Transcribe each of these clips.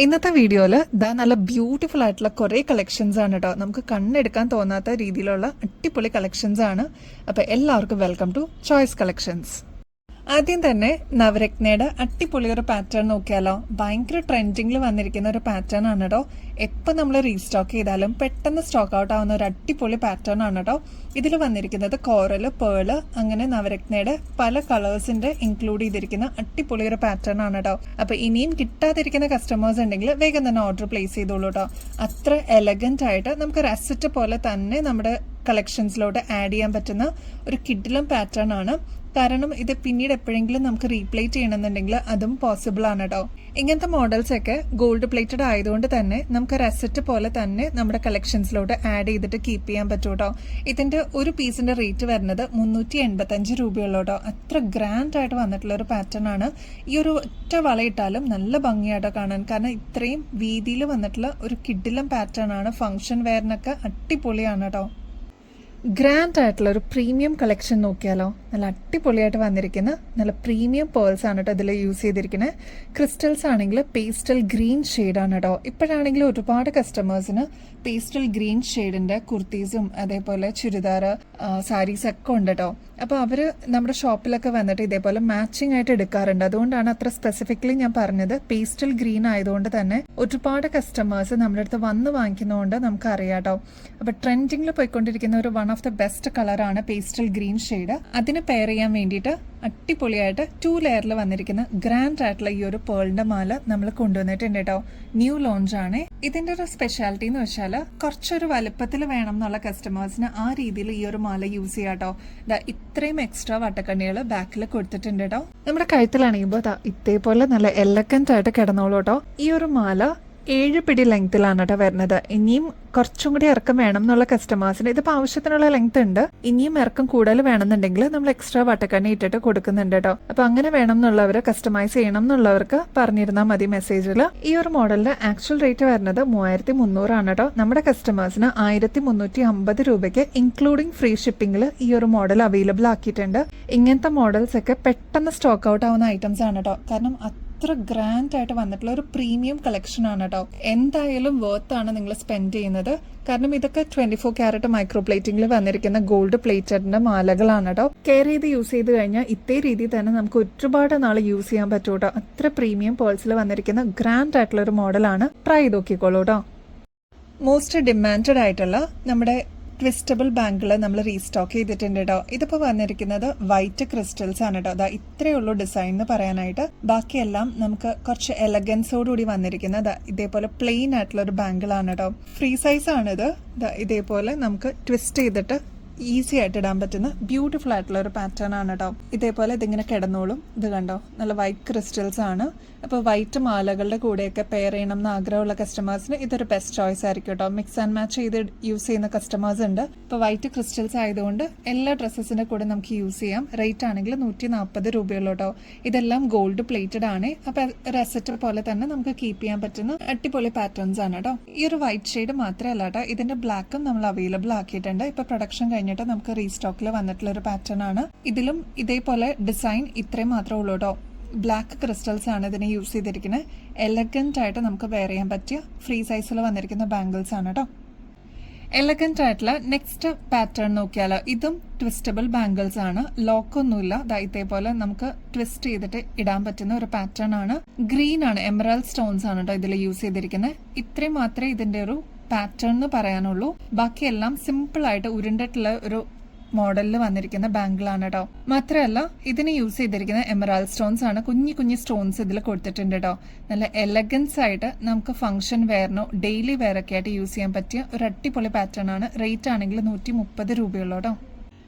ഇന്നത്തെ വീഡിയോയിൽ നല്ല ബ്യൂട്ടിഫുൾ ആയിട്ടുള്ള കുറേ കളക്ഷൻസ് ആണ് കേട്ടോ. നമുക്ക് കണ്ണെടുക്കാൻ തോന്നാത്ത രീതിയിലുള്ള അടിപൊളി കളക്ഷൻസ് ആണ്. അപ്പോൾ എല്ലാവർക്കും വെൽക്കം ടു ചോയ്സ് കളക്ഷൻസ്. ആദ്യം തന്നെ നവരത്നയുടെ അടിപൊളി ഒരു പാറ്റേൺ നോക്കിയാലോ. ഭയങ്കര ട്രെൻഡിങ്ങിൽ വന്നിരിക്കുന്ന ഒരു പാറ്റേൺ ആണ് കേട്ടോ. എപ്പോൾ നമ്മൾ റീസ്റ്റോക്ക് ചെയ്താലും പെട്ടെന്ന് സ്റ്റോക്ക് ഔട്ട് ആവുന്ന ഒരു അടിപൊളി പാറ്റേൺ ആണ് കേട്ടോ. ഇതിൽ വന്നിരിക്കുന്നത് കോറൽ, പേള്, അങ്ങനെ നവരത്നയുടെ പല കളേഴ്സിന്റെ ഇൻക്ലൂഡ് ചെയ്തിരിക്കുന്ന അടിപൊളി ഒരു പാറ്റേൺ ആണ് കേട്ടോ. അപ്പൊ ഇനിയും കിട്ടാതിരിക്കുന്ന കസ്റ്റമേഴ്സ് ഉണ്ടെങ്കിൽ വേഗം തന്നെ ഓർഡർ പ്ലേസ് ചെയ്തോളൂ കേട്ടോ. അത്ര എലഗന്റ് ആയിട്ട് നമുക്ക് ഒരു അസറ്റ് പോലെ തന്നെ നമ്മുടെ കളക്ഷൻസിലോട്ട് ആഡ് ചെയ്യാൻ പറ്റുന്ന ഒരു കിഡിലും പാറ്റേൺ ആണ്. കാരണം ഇത് പിന്നീട് എപ്പോഴെങ്കിലും നമുക്ക് റീപ്ലേറ്റ് ചെയ്യണമെന്നുണ്ടെങ്കിൽ അതും പോസിബിൾ ആണ് കേട്ടോ. ഇങ്ങനത്തെ മോഡൽസ് ഒക്കെ ഗോൾഡ് പ്ലേറ്റഡ് ആയതുകൊണ്ട് തന്നെ നമുക്ക് ഒരു അസറ്റ് പോലെ തന്നെ നമ്മുടെ കളക്ഷൻസിലോട്ട് ആഡ് ചെയ്തിട്ട് കീപ്പ് ചെയ്യാൻ പറ്റും കേട്ടോ. ഇതിന്റെ ഒരു പീസിന്റെ റേറ്റ് വരുന്നത് 385 രൂപയുള്ളൂ കേട്ടോ. അത്ര ഗ്രാൻഡ് ആയിട്ട് വന്നിട്ടുള്ള ഒരു പാറ്റേൺ ആണ്. ഈ ഒരു ഒറ്റ വളയിട്ടാലും നല്ല ഭംഗിയായിട്ടോ കാണാൻ. കാരണം ഇത്രയും വീതിയിൽ വന്നിട്ടുള്ള ഒരു കിഡിലും പാറ്റേൺ ആണ്. ഫംഗ്ഷൻ വെയറിനൊക്കെ അടിപൊളിയാണ് കേട്ടോ. ഗ്രാൻഡ് ആയിട്ടുള്ള ഒരു പ്രീമിയം കളക്ഷൻ നോക്കിയാലോ. നല്ല അടിപൊളിയായിട്ട് വന്നിരിക്കുന്ന നല്ല പ്രീമിയം പേൾസ് ആണ് കേട്ടോ ഇതിൽ യൂസ് ചെയ്തിരിക്കുന്നത്. ക്രിസ്റ്റൽസ് ആണെങ്കിൽ പേസ്റ്റൽ ഗ്രീൻ ഷെയ്ഡാണ് കേട്ടോ. ഇപ്പോഴാണെങ്കിൽ ഒരുപാട് കസ്റ്റമേഴ്സിന് പേസ്റ്റൽ ഗ്രീൻ ഷെയ്ഡിന്റെ കുർത്തീസും അതേപോലെ ചുരിദാർ, സാരീസ് ഒക്കെ ഉണ്ട് കേട്ടോ. അപ്പോൾ അവര് നമ്മുടെ ഷോപ്പിലൊക്കെ വന്നിട്ട് ഇതേപോലെ മാച്ചിങ് ആയിട്ട് എടുക്കാറുണ്ട്. അതുകൊണ്ടാണ് അത്ര സ്പെസിഫിക്കലി ഞാൻ പറഞ്ഞത്. പേസ്റ്റൽ ഗ്രീൻ ആയതുകൊണ്ട് തന്നെ ഒരുപാട് കസ്റ്റമേഴ്സ് നമ്മുടെ അടുത്ത് വന്ന് വാങ്ങിക്കുന്നതുകൊണ്ട് നമുക്ക് അറിയാം കേട്ടോ. അപ്പൊ ട്രെൻഡിങ്ങിൽ പോയിക്കൊണ്ടിരിക്കുന്ന ഒരു വൺ ഓഫ് ദ ബെസ്റ്റ് കളറാണ് പേസ്റ്റൽ ഗ്രീൻ ഷെയ്ഡ്. അതിന് പെയർ ചെയ്യാൻ വേണ്ടിയിട്ട് അടിപൊളിയായിട്ട് 2 ലെയറിൽ വന്നിരിക്കുന്ന ഗ്രാൻഡ് ആയിട്ടുള്ള ഈ ഒരു പേളിന്റെ മാല നമ്മൾ കൊണ്ടുവന്നിട്ടുണ്ട് കേട്ടോ. ന്യൂ ലോഞ്ച് ആണ്. ഇതിന്റെ ഒരു സ്പെഷ്യാലിറ്റി എന്ന് വെച്ചാൽ കുറച്ചൊരു വലുപ്പത്തിൽ വേണം എന്നുള്ള കസ്റ്റമേഴ്സിന് ആ രീതിയിൽ ഈ ഒരു മാല യൂസ് ചെയ്യാം കേട്ടോ. ഇത്രയും എക്സ്ട്രാ വട്ടക്കണ്ണികൾ ബാക്കിൽ കൊടുത്തിട്ടുണ്ട് കേട്ടോ. നമ്മുടെ കഴുത്തിലാണെങ്കിൽ ഇതേപോലെ നല്ല എലഗന്റ് ആയിട്ട് കിടന്നോളൂ കേട്ടോ. ഈ ഒരു മാല 7 പിടി ലെങ്ത്തിലാണ് കേട്ടോ വരുന്നത്. ഇനിയും കുറച്ചും കൂടി ഇറക്കം വേണം എന്നുള്ള കസ്റ്റമേഴ്സിന് ഇതിപ്പോൾ ആവശ്യത്തിനുള്ള ലെങ്ത് ഉണ്ട്. ഇനിയും ഇറക്കം കൂടുതൽ വേണമെന്നുണ്ടെങ്കിൽ നമ്മൾ എക്സ്ട്രാ വട്ടക്കണ്ണി ഇട്ടിട്ട് കൊടുക്കുന്നുണ്ട് കേട്ടോ. അപ്പൊ അങ്ങനെ വേണം എന്നുള്ളവർ, കസ്റ്റമൈസ് ചെയ്യണം എന്നുള്ളവർക്ക് പറഞ്ഞിരുന്നാൽ മതി മെസ്സേജിൽ. ഈ ഒരു മോഡലിന്റെ ആക്ച്വൽ റേറ്റ് വരുന്നത് 3300 ആണ് കേട്ടോ. നമ്മുടെ കസ്റ്റമേഴ്സിന് 1350 രൂപയ്ക്ക് ഇൻക്ലൂഡിംഗ് ഫ്രീ ഷിപ്പിംഗിൽ ഈ ഒരു മോഡൽ അവൈലബിൾ ആക്കിയിട്ടുണ്ട്. ഇങ്ങനത്തെ മോഡൽസ് ഒക്കെ പെട്ടെന്ന് സ്റ്റോക്ക് ഔട്ട് ആവുന്ന ഐറ്റംസ് ആണ് കേട്ടോ. കാരണം അത്ര ഗ്രാൻഡ് ആയിട്ട് വന്നിട്ടുള്ള ഒരു പ്രീമിയം കളക്ഷൻ ആണ് കേട്ടോ. എന്തായാലും വർത്ത് ആണ് നിങ്ങൾ സ്പെൻഡ് ചെയ്യുന്നത്. കാരണം ഇതൊക്കെ 24 ക്യാരറ്റ് മൈക്രോ പ്ലേറ്റിംഗിൽ വന്നിരിക്കുന്ന ഗോൾഡ് പ്ലേറ്റഡിന്റെ മാലകളാണ് കേട്ടോ. കെയർ ചെയ്ത് യൂസ് ചെയ്ത് കഴിഞ്ഞാൽ ഇതേ രീതിയിൽ തന്നെ നമുക്ക് ഒരുപാട് നാൾ യൂസ് ചെയ്യാൻ പറ്റും കേട്ടോ. അത്ര പ്രീമിയം പേൾസിൽ വന്നിരിക്കുന്ന ഗ്രാൻഡ് ആയിട്ടുള്ള ഒരു മോഡലാണ്. ട്രൈ ചെയ്ത് നോക്കിക്കോളൂ കേട്ടോ. മോസ്റ്റ് ഡിമാൻഡഡ് ആയിട്ടുള്ള നമ്മുടെ ട്വിസ്റ്റബിൾ ബാങ്കിൾ നമ്മൾ റീസ്റ്റോക്ക് ചെയ്തിട്ടുണ്ട് കേട്ടോ. ഇതിപ്പോൾ വന്നിരിക്കുന്നത് വൈറ്റ് ക്രിസ്റ്റൽസ് ആണ് കേട്ടോ. ഇത്രയേ ഉള്ളൂ ഡിസൈൻ എന്ന് പറയാനായിട്ട്. ബാക്കിയെല്ലാം നമുക്ക് കുറച്ച് എലഗൻസോടുകൂടി വന്നിരിക്കുന്നത് ഇതേപോലെ പ്ലെയിൻ ആയിട്ടുള്ള ഒരു ബാങ്കിൾ ആണ് കേട്ടോ. ഫ്രീ സൈസ് ആണിത്. ഇതേപോലെ നമുക്ക് ട്വിസ്റ്റ് ചെയ്തിട്ട് ഈസി ആയിട്ട് ഇടാൻ പറ്റുന്ന ബ്യൂട്ടിഫുൾ ആയിട്ടുള്ള ഒരു പാറ്റേൺ ആണ് കേട്ടോ. ഇതേപോലെ ഇതിങ്ങനെ കിടന്നോളും. ഇത് കണ്ടോ, നല്ല വൈറ്റ് ക്രിസ്റ്റൽസ് ആണ്. അപ്പോൾ വൈറ്റ് മാലകളുടെ കൂടെയൊക്കെ പെയർ ചെയ്യണം എന്ന് ആഗ്രഹമുള്ള കസ്റ്റമേഴ്സിന് ഇതൊരു ബെസ്റ്റ് ചോയ്സ് ആയിരിക്കും കേട്ടോ. മിക്സ് ആൻഡ് മാച്ച് ചെയ്ത് യൂസ് ചെയ്യുന്ന കസ്റ്റമേഴ്സ് ഉണ്ട്. ഇപ്പോൾ വൈറ്റ് ക്രിസ്റ്റൽസ് ആയതുകൊണ്ട് എല്ലാ ഡ്രസ്സസിന്റെ കൂടെ നമുക്ക് യൂസ് ചെയ്യാം. റേറ്റ് ആണെങ്കിൽ 140 രൂപയുള്ളൂ കേട്ടോ. ഇതെല്ലാം ഗോൾഡ് പ്ലേറ്റഡ് ആണ്. അപ്പൊ ഒരു അസറ്റ് പോലെ തന്നെ നമുക്ക് കീപ്പ് ചെയ്യാൻ പറ്റുന്ന അടിപൊളി പാറ്റേൺസ് ആണ് കേട്ടോ. ഈ ഒരു വൈറ്റ് ഷെയ്ഡ് മാത്രമല്ല കേട്ടോ, ഇതിന്റെ ബ്ലാക്കും നമ്മൾ അവൈലബിൾ ആക്കിയിട്ടുണ്ട്. ഇപ്പൊ പ്രൊഡക്ഷൻ കഴിഞ്ഞിട്ട് നമുക്ക് റീസ്റ്റോക്കിൽ വന്നിട്ടുള്ള ഒരു പാറ്റേൺ ആണ്. ഇതിലും ഇതേപോലെ ഡിസൈൻ ഇത്രയും മാത്രമേ ഉള്ളൂ കേട്ടോ. ബ്ലാക്ക് ക്രിസ്റ്റൽസ് ആണ് ഇതിനെ യൂസ് ചെയ്തിരിക്കുന്നത്. എലഗന്റ് ആയിട്ട് നമുക്ക് വെയർ ചെയ്യാൻ പറ്റിയ ഫ്രീ സൈസിൽ വന്നിരിക്കുന്ന ബാംഗിൾസ് ആണ് കേട്ടോ. എലഗന്റ് ആയിട്ടുള്ള നെക്സ്റ്റ് പാറ്റേൺ നോക്കിയാലോ. ഇതും ട്വിസ്റ്റബിൾ ബാംഗിൾസ് ആണ്. ലോക്കൊന്നുമില്ല. ഇതേപോലെ നമുക്ക് ട്വിസ്റ്റ് ചെയ്തിട്ട് ഇടാൻ പറ്റുന്ന ഒരു പാറ്റേൺ ആണ്. ഗ്രീൻ ആണ്, എമറാൾഡ് സ്റ്റോൺസ് ആണ് കേട്ടോ ഇതിൽ യൂസ് ചെയ്തിരിക്കുന്നത്. ഇത്രയും മാത്രമേ ഇതിന്റെ ഒരു പാറ്റേൺ എന്ന് പറയാനുള്ളൂ. ബാക്കിയെല്ലാം സിമ്പിൾ ആയിട്ട് ഉരുണ്ടിട്ടുള്ള ഒരു മോഡലിൽ വന്നിരിക്കുന്ന ബാംഗിളാണ് കേട്ടോ. മാത്രമല്ല ഇതിന് യൂസ് ചെയ്തിരിക്കുന്ന എമറാൾഡ് സ്റ്റോൺസ് ആണ്. കുഞ്ഞു കുഞ്ഞു സ്റ്റോൺസ് ഇതിൽ കൊടുത്തിട്ടുണ്ട് കേട്ടോ. നല്ല എലഗൻസ് ആയിട്ട് നമുക്ക് ഫംഗ്ഷൻ വെയറിനോ ഡെയിലി വെയർ ഒക്കെ ആയിട്ട് യൂസ് ചെയ്യാൻ പറ്റിയ ഒരു അടിപൊളി പാറ്റേൺ ആണ്. റേറ്റ് ആണെങ്കിൽ 130 രൂപയുള്ളൂ കേട്ടോ.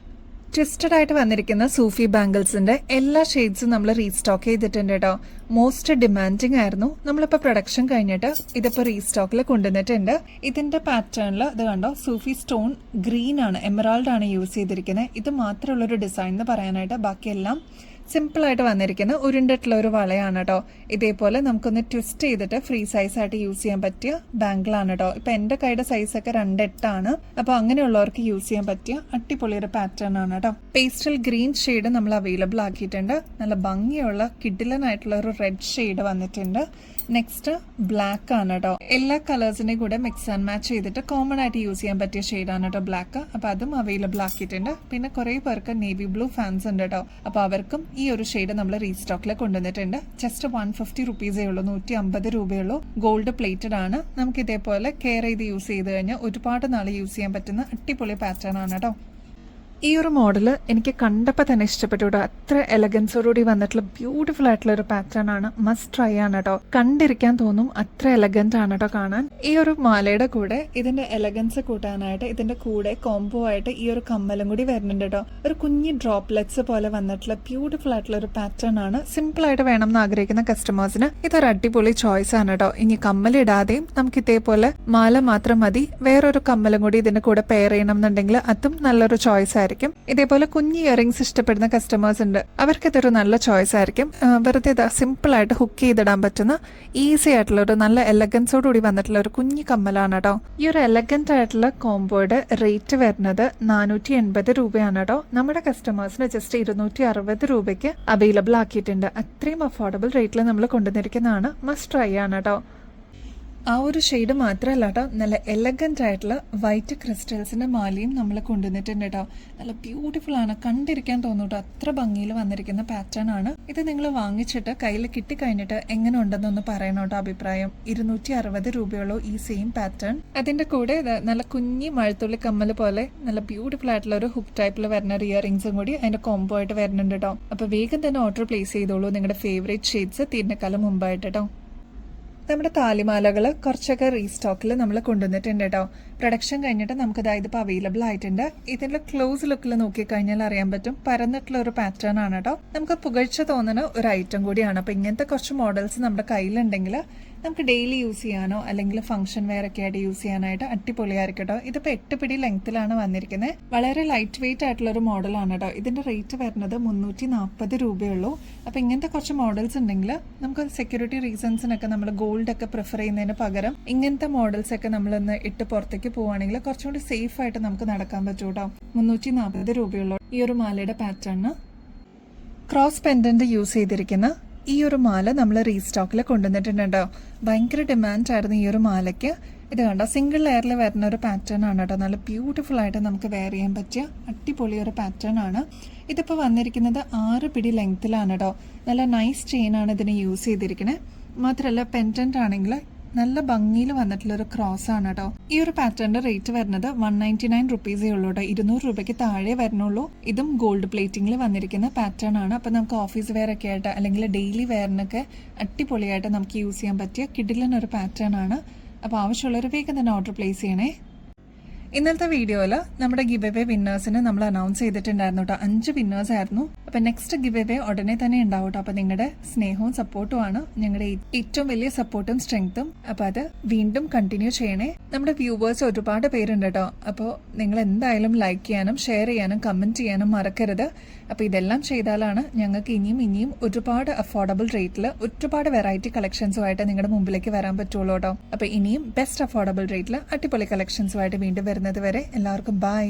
ട്വിസ്റ്റഡ് ആയിട്ട് വന്നിരിക്കുന്ന സൂഫി ബാംഗിൾസിന്റെ എല്ലാ ഷെയ്ഡ്സും നമ്മൾ റീസ്റ്റോക്ക് ചെയ്തിട്ടുണ്ട് കേട്ടോ. മോസ്റ്റ് ഡിമാൻഡിങ് ആയിരുന്നു. നമ്മളിപ്പോൾ പ്രൊഡക്ഷൻ കഴിഞ്ഞിട്ട് ഇതിപ്പോൾ റീസ്റ്റോക്കിൽ കൊണ്ടുവന്നിട്ടുണ്ട്. ഇതിന്റെ പാറ്റേണിൽ ഇത് കണ്ടോ, സൂഫി സ്റ്റോൺ ഗ്രീൻ ആണ്, എമറാൾഡ് ആണ് യൂസ് ചെയ്തിരിക്കുന്നത്. ഇത് മാത്രമുള്ളൊരു ഡിസൈൻ എന്ന് പറയാനായിട്ട്. ബാക്കിയെല്ലാം സിമ്പിൾ ആയിട്ട് വന്നിരിക്കുന്ന ഉരുണ്ടിട്ടുള്ള ഒരു വളയാണ് കേട്ടോ. ഇതേപോലെ നമുക്കൊന്ന് ട്വിസ്റ്റ് ചെയ്തിട്ട് ഫ്രീ സൈസ് ആയിട്ട് യൂസ് ചെയ്യാൻ പറ്റിയ ബാംഗിളാണ് കേട്ടോ. ഇപ്പൊ എന്റെ കൈയുടെ സൈസ് ഒക്കെ 2.8 ആണ്. അപ്പൊ അങ്ങനെയുള്ളവർക്ക് യൂസ് ചെയ്യാൻ പറ്റിയ അടിപൊളി ഒരു പാറ്റേൺ ആണ് കേട്ടോ. പേസ്റ്റൽ ഗ്രീൻ ഷെയ്ഡ് നമ്മൾ അവൈലബിൾ ആക്കിയിട്ടുണ്ട്. നല്ല ഭംഗിയുള്ള കിഡിലനായിട്ടുള്ള ഒരു റെഡ് ഷെയ്ഡ് വന്നിട്ടുണ്ട്. നെക്സ്റ്റ് ബ്ലാക്ക് ആണ് കേട്ടോ. എല്ലാ കളേഴ്സിനെയും കൂടെ മിക്സ് ആൻഡ് മാച്ച് ചെയ്തിട്ട് കോമൺ ആയിട്ട് യൂസ് ചെയ്യാൻ പറ്റിയ ഷെയ്ഡാണ് കേട്ടോ ബ്ലാക്ക്. അപ്പോൾ അതും അവൈലബിൾ ആക്കിയിട്ടുണ്ട്. പിന്നെ കുറേ പേർക്ക് നേവി ബ്ലൂ ഫാൻസ് ഉണ്ട് കേട്ടോ. അപ്പോൾ അവർക്കും ഈ ഒരു ഷെയ്ഡ് നമ്മൾ റീസ്റ്റോക്കിൽ കൊണ്ടുവന്നിട്ടുണ്ട്. ജസ്റ്റ് 150 റുപ്പീസേ ഉള്ളൂ, 150 രൂപയുള്ളൂ. ഗോൾഡ് പ്ലേറ്റഡ് ആണ്. നമുക്ക് ഇതേപോലെ കെയർ ചെയ്ത് യൂസ് ചെയ്ത് കഴിഞ്ഞാൽ ഒരുപാട് നാൾ യൂസ് ചെയ്യാൻ പറ്റുന്ന അടിപൊളി പാറ്റേൺ ആണ് കേട്ടോ. ഈ ഒരു മോഡൽ എനിക്ക് കണ്ടപ്പോൾ തന്നെ ഇഷ്ടപ്പെട്ടു കേട്ടോ. അത്ര എലഗൻസോടുകൂടി വന്നിട്ടുള്ള ബ്യൂട്ടിഫുൾ ആയിട്ടുള്ള ഒരു പാറ്റേൺ ആണ്. മസ്റ്റ് ട്രൈ ആണ് കേട്ടോ. കണ്ടിരിക്കാൻ തോന്നും, അത്ര എലഗന്റ് ആണ് കേട്ടോ കാണാൻ. ഈ ഒരു മാലയുടെ കൂടെ ഇതിന്റെ എലഗൻസ് കൂട്ടാനായിട്ട് ഇതിന്റെ കൂടെ കോംബോ ആയിട്ട് ഈ ഒരു കമ്മലും കൂടി വരുന്നുണ്ട് കേട്ടോ. ഒരു കുഞ്ഞി ഡ്രോപ്ലെറ്റ്സ് പോലെ വന്നിട്ടുള്ള ബ്യൂട്ടിഫുൾ ആയിട്ടുള്ള ഒരു പാറ്റേൺ ആണ്. സിമ്പിൾ ആയിട്ട് വേണം എന്ന് ആഗ്രഹിക്കുന്ന കസ്റ്റമേഴ്സിന് ഇതൊരു അടിപൊളി ചോയ്സ് ആണ് കേട്ടോ. ഇനി കമ്മലിടാതെയും നമുക്ക് ഇതേപോലെ മാല മാത്രം മതി, വേറൊരു കമ്മലും കൂടി ഇതിന്റെ കൂടെ പെയർ ചെയ്യണം എന്നുണ്ടെങ്കിൽ അതും നല്ലൊരു ചോയ്സ് ആയിരിക്കും. ഇതേപോലെ കുഞ്ഞി ഇയറിംഗ്സ് ഇഷ്ടപ്പെടുന്ന കസ്റ്റമേഴ്സ് ഉണ്ട്, അവർക്ക് ഇതൊരു നല്ല ചോയ്സ് ആയിരിക്കും. വെറുതെ സിമ്പിൾ ആയിട്ട് ഹുക്ക് ചെയ്തിടാൻ പറ്റുന്ന ഈസി ആയിട്ടുള്ള ഒരു നല്ല എലഗൻസോടുകൂടി വന്നിട്ടുള്ള ഒരു കുഞ്ഞി കമ്മലാണ് കേട്ടോ. ഈ ഒരു എലഗന്റ് ആയിട്ടുള്ള കോംബോയുടെ റേറ്റ് വരുന്നത് 480 രൂപയാണ് കേട്ടോ. നമ്മുടെ കസ്റ്റമേഴ്സിന് ജസ്റ്റ് 260 രൂപയ്ക്ക് അവൈലബിൾ ആക്കിയിട്ടുണ്ട്. അത്രയും അഫോർഡബിൾ റേറ്റിൽ നമ്മൾ കൊണ്ടുവന്നിരിക്കുന്നതാണ്. മസ്റ്റ് ട്രൈ ആണ് കേട്ടോ. ആ ഒരു ഷെയ്ഡ് മാത്രമല്ല കേട്ടോ, നല്ല എലഗന്റ് ആയിട്ടുള്ള വൈറ്റ് ക്രിസ്റ്റൽസിന്റെ മാലയും നമ്മൾ കൊണ്ടുവന്നിട്ടുണ്ട് കേട്ടോ. നല്ല ബ്യൂട്ടിഫുൾ ആണ്, കണ്ടിരിക്കാൻ തോന്നും കേട്ടോ. അത്ര ഭംഗിയിൽ വന്നിരിക്കുന്ന പാറ്റേൺ ആണ്. ഇത് നിങ്ങൾ വാങ്ങിച്ചിട്ട് കയ്യിൽ കിട്ടിക്കഴിഞ്ഞിട്ട് എങ്ങനെ ഉണ്ടെന്നൊന്ന് പറയണം കേട്ടോ അഭിപ്രായം. 260 രൂപയുള്ളൂ ഈ സെയിം പാറ്റേൺ. അതിന്റെ കൂടെ നല്ല കുഞ്ഞി മഴത്തുള്ളി കമ്മൽ പോലെ നല്ല ബ്യൂട്ടിഫുൾ ആയിട്ടുള്ള ഒരു ഹുക്ക് ടൈപ്പിൽ വരുന്ന ഇയറിംഗ്സും കൂടി അതിന്റെ കോംബോ ആയിട്ട് വരുന്നുണ്ട് കേട്ടോ. അപ്പൊ വേഗം തന്നെ ഓർഡർ പ്ലേസ് ചെയ്തോളൂ, നിങ്ങളുടെ ഫേവറേറ്റ് ഷെയ്ഡ്സ് തീരുന്നേക്കാലം മുമ്പായിട്ട് കേട്ടോ. നമ്മുടെ താലിമാലകൾ കുറച്ചൊക്കെ റീസ്റ്റോക്കിൽ നമ്മൾ കൊണ്ടുവന്നിട്ടുണ്ട് കേട്ടോ. പ്രൊഡക്ഷൻ കഴിഞ്ഞിട്ട് നമുക്ക് അതായത് ഇപ്പോൾ അവൈലബിൾ ആയിട്ടുണ്ട്. ഇതിൻ്റെ ക്ലോസ് ലുക്കിൽ നോക്കിക്കഴിഞ്ഞാൽ അറിയാൻ പറ്റും, പരന്നിട്ടുള്ള ഒരു പാറ്റേൺ ആണ് കേട്ടോ. നമുക്ക് പുകഴ്ച തോന്നുന്ന ഒരു ഐറ്റം കൂടിയാണ്. അപ്പോൾ ഇങ്ങനത്തെ കുറച്ച് മോഡൽസ് നമ്മുടെ കയ്യിലുണ്ടെങ്കിൽ നമുക്ക് ഡെയിലി യൂസ് ചെയ്യാനോ അല്ലെങ്കിൽ ഫംഗ്ഷൻ വെയർ ഒക്കെ ആയിട്ട് യൂസ് ചെയ്യാനായിട്ട് അടിപൊളിയായിരിക്കും കേട്ടോ. ഇതിപ്പോൾ 8 പിടി ലെങ്ത്തിലാണ് വന്നിരിക്കുന്നത്. വളരെ ലൈറ്റ് വെയിറ്റ് ആയിട്ടുള്ള ഒരു മോഡലാണ് കേട്ടോ. ഇതിന്റെ റേറ്റ് വരുന്നത് 340 രൂപയുള്ളൂ. അപ്പോൾ ഇങ്ങനത്തെ കുറച്ച് മോഡൽസ് ഉണ്ടെങ്കിൽ നമുക്ക് സെക്യൂരിറ്റി റീസൺസിനൊക്കെ നമ്മൾ ഗോൾഡ് ഒക്കെ പ്രിഫർ ചെയ്യുന്നതിന് പകരം ഇങ്ങനത്തെ മോഡൽസ് ഒക്കെ നമ്മളൊന്ന് ഇട്ട് പുറത്തേക്ക് പോവുകയാണെങ്കിൽ കുറച്ചും കൂടി സേഫ് ആയിട്ട് നമുക്ക് നടക്കാൻ പറ്റും കേട്ടോ. 340 രൂപയുള്ളൂ ഈ ഒരു മാലയുടെ പാറ്റേണിന്. ക്രോസ് പെൻഡന്റ് യൂസ് ചെയ്തിരിക്കുന്ന ഈ ഒരു മാല നമ്മൾ റീസ്റ്റോക്കിൽ കൊണ്ടുവന്നിട്ടുണ്ടോ. ഭയങ്കര ഡിമാൻഡ് ആയിരുന്നു ഈ ഒരു മാലയ്ക്ക്. ഇത് കണ്ടോ, സിംഗിൾ ലെയറിൽ വരുന്ന ഒരു പാറ്റേൺ ആണ് കേട്ടോ. നല്ല ബ്യൂട്ടിഫുൾ ആയിട്ട് നമുക്ക് വെയർ ചെയ്യാൻ പറ്റിയ അടിപൊളി ഒരു പാറ്റേൺ ആണ്. ഇതിപ്പോൾ വന്നിരിക്കുന്നത് 6 പിടി ലെങ്ത്തിലാണ് കേട്ടോ. നല്ല നൈസ് ചെയിൻ ആണ് ഇതിന് യൂസ് ചെയ്തിരിക്കുന്നത്. മാത്രമല്ല പെൻഡന്റ് ആണെങ്കിൽ നല്ല ഭംഗിയിൽ വന്നിട്ടുള്ള ഒരു ക്രോസ് ആണ് കേട്ടോ. ഈ ഒരു പാറ്റേണിന്റെ റേറ്റ് വരുന്നത് 199 റുപ്പീസേ ഉള്ളൂ കേട്ടോ. 200 രൂപയ്ക്ക് താഴെ വരുന്നുള്ളൂ. ഇതും ഗോൾഡ് പ്ലേറ്റിംഗിൽ വന്നിരിക്കുന്ന പാറ്റേൺ ആണ്. അപ്പൊ നമുക്ക് ഓഫീസ് വെയർ ഒക്കെ ആയിട്ട് അല്ലെങ്കിൽ ഡെയിലി വെയറിനൊക്കെ അടിപൊളിയായിട്ട് നമുക്ക് യൂസ് ചെയ്യാൻ പറ്റിയ കിഡിലൻ ഒരു പാറ്റേൺ ആണ്. അപ്പോൾ ആവശ്യമുള്ളവർ വേഗം തന്നെ ഓർഡർ പ്ലേസ് ചെയ്യണേ. ഇന്നലത്തെ വീഡിയോയിൽ നമ്മുടെ ഗിവ് അവേ വിന്നേഴ്സിന് നമ്മൾ അനൗൺസ് ചെയ്തിട്ടുണ്ടായിരുന്നു കേട്ടോ. 5 വിന്നേഴ്സ് ആയിരുന്നു. അപ്പൊ നെക്സ്റ്റ് ഗിവ് അവേ ഉടനെ തന്നെ ഉണ്ടാവും കേട്ടോ. അപ്പൊ നിങ്ങളുടെ സ്നേഹവും സപ്പോർട്ടും ആണ് ഞങ്ങളുടെ ഏറ്റവും വലിയ സപ്പോർട്ടും സ്ട്രെങ്ത്തും. അപ്പൊ അത് വീണ്ടും കണ്ടിന്യൂ ചെയ്യണേ. നമ്മുടെ വ്യൂവേഴ്സ് ഒരുപാട് പേരുണ്ട് കേട്ടോ. അപ്പോൾ നിങ്ങൾ എന്തായാലും ലൈക്ക് ചെയ്യാനും ഷെയർ ചെയ്യാനും കമന്റ് ചെയ്യാനും മറക്കരുത്. അപ്പോൾ ഇതെല്ലാം ചെയ്താലാണ് ഞങ്ങൾക്ക് ഇനിയും ഒരുപാട് അഫോർഡബിൾ റേറ്റിൽ ഒരുപാട് വെറൈറ്റി കളക്ഷൻസുമായിട്ട് നിങ്ങളുടെ മുമ്പിലേക്ക് വരാൻ പറ്റുള്ളൂ കേട്ടോ. അപ്പോൾ ഇനിയും ബെസ്റ്റ് അഫോർഡബിൾ റേറ്റിൽ അടിപൊളി കളക്ഷൻസുമായിട്ട് വീണ്ടും വരുന്നത് വരെ എല്ലാവർക്കും ബൈ.